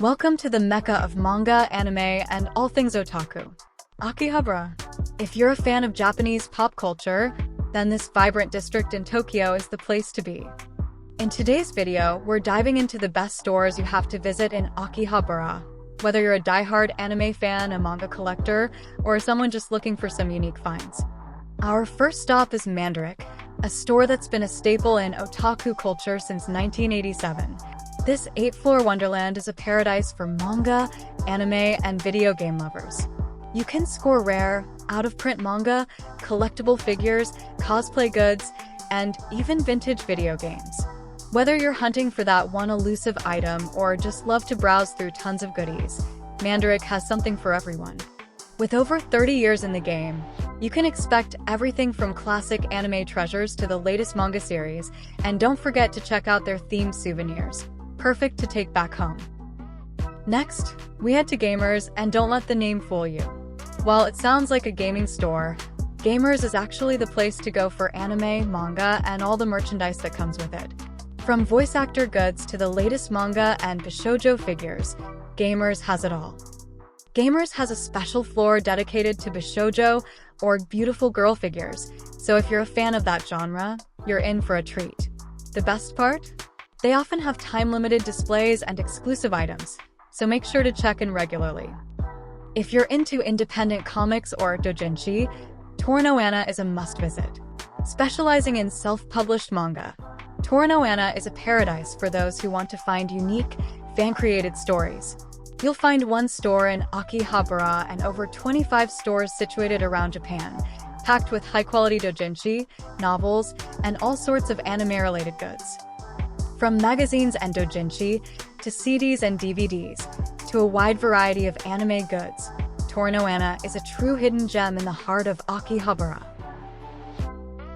Welcome to the mecca of manga, anime, and all things otaku, Akihabara. If you're a fan of Japanese pop culture, then this vibrant district in Tokyo is the place to be. In today's video, we're diving into the best stores you have to visit in Akihabara. Whether you're a diehard anime fan, a manga collector, or someone just looking for some unique finds. Our first stop is Mandarake, a store that's been a staple in otaku culture since 1987. This 8-floor wonderland is a paradise for manga, anime, and video game lovers. You can score rare, out-of-print manga, collectible figures, cosplay goods, and even vintage video games. Whether you're hunting for that one elusive item or just love to browse through tons of goodies, Mandarake has something for everyone. With over 30 years in the game, you can expect everything from classic anime treasures to the latest manga series, and don't forget to check out their themed souvenirs. Perfect to take back home. Next, we head to Gamers, and don't let the name fool you. While it sounds like a gaming store, Gamers is actually the place to go for anime, manga, and all the merchandise that comes with it. From voice actor goods to the latest manga and bishoujo figures, Gamers has it all. Gamers has a special floor dedicated to bishoujo, or beautiful girl figures, so if you're a fan of that genre, you're in for a treat. The best part? They often have time-limited displays and exclusive items, so make sure to check in regularly. If you're into independent comics or Dojinshi, Toranoana is a must-visit. Specializing in self-published manga, Toranoana is a paradise for those who want to find unique, fan-created stories. You'll find one store in Akihabara and over 25 stores situated around Japan, packed with high-quality Dojinshi, novels, and all sorts of anime-related goods. From magazines and Dojinshi, to CDs and DVDs, to a wide variety of anime goods, Toranoana is a true hidden gem in the heart of Akihabara.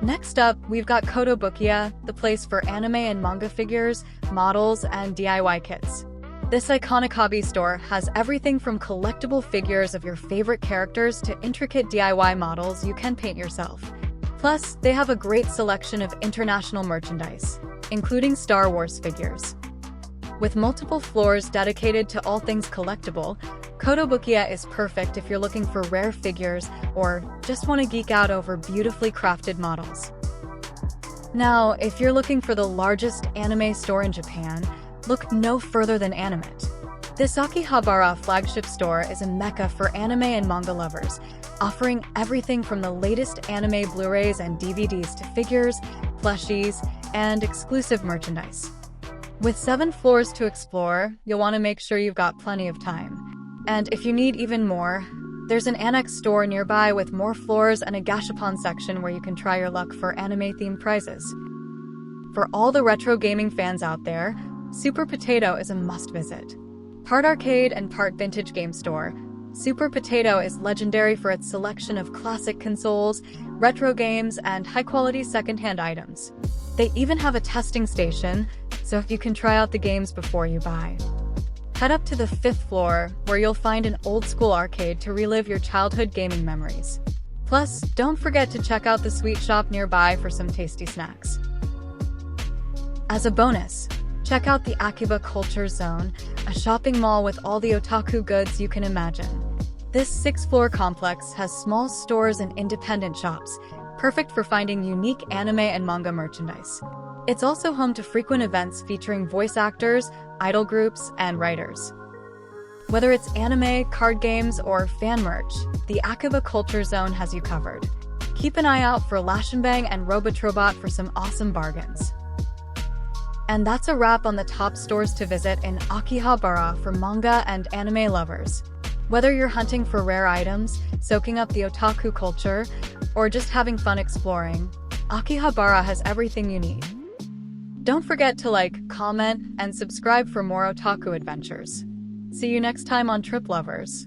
Next up, we've got Kotobukiya, the place for anime and manga figures, models, and DIY kits. This iconic hobby store has everything from collectible figures of your favorite characters to intricate DIY models you can paint yourself. Plus, they have a great selection of international merchandise, including Star Wars figures. With multiple floors dedicated to all things collectible, Kotobukiya is perfect if you're looking for rare figures or just want to geek out over beautifully crafted models. Now, if you're looking for the largest anime store in Japan, look no further than Animate. This Akihabara flagship store is a mecca for anime and manga lovers, offering everything from the latest anime Blu-rays and DVDs to figures, plushies, and exclusive merchandise. With 7 floors to explore, you'll want to make sure you've got plenty of time. And if you need even more, there's an annex store nearby with more floors and a gashapon section where you can try your luck for anime-themed prizes. For all the retro gaming fans out there, Super Potato is a must-visit. Part arcade and part vintage game store, Super Potato is legendary for its selection of classic consoles, retro games, and high-quality second-hand items. They even have a testing station, so if you can try out the games before you buy. Head up to the 5th floor, where you'll find an old-school arcade to relive your childhood gaming memories. Plus, don't forget to check out the sweet shop nearby for some tasty snacks. As a bonus, check out the Akiba Cultures Zone, a shopping mall with all the otaku goods you can imagine. This 6-floor complex has small stores and independent shops, perfect for finding unique anime and manga merchandise. It's also home to frequent events featuring voice actors, idol groups, and writers. Whether it's anime, card games, or fan merch, the Akiba Culture Zone has you covered. Keep an eye out for Lash and Bang and Robotrobot for some awesome bargains. And that's a wrap on the top stores to visit in Akihabara for manga and anime lovers. Whether you're hunting for rare items, soaking up the otaku culture, or just having fun exploring, Akihabara has everything you need. Don't forget to like, comment, and subscribe for more otaku adventures. See you next time on Trip Lovers.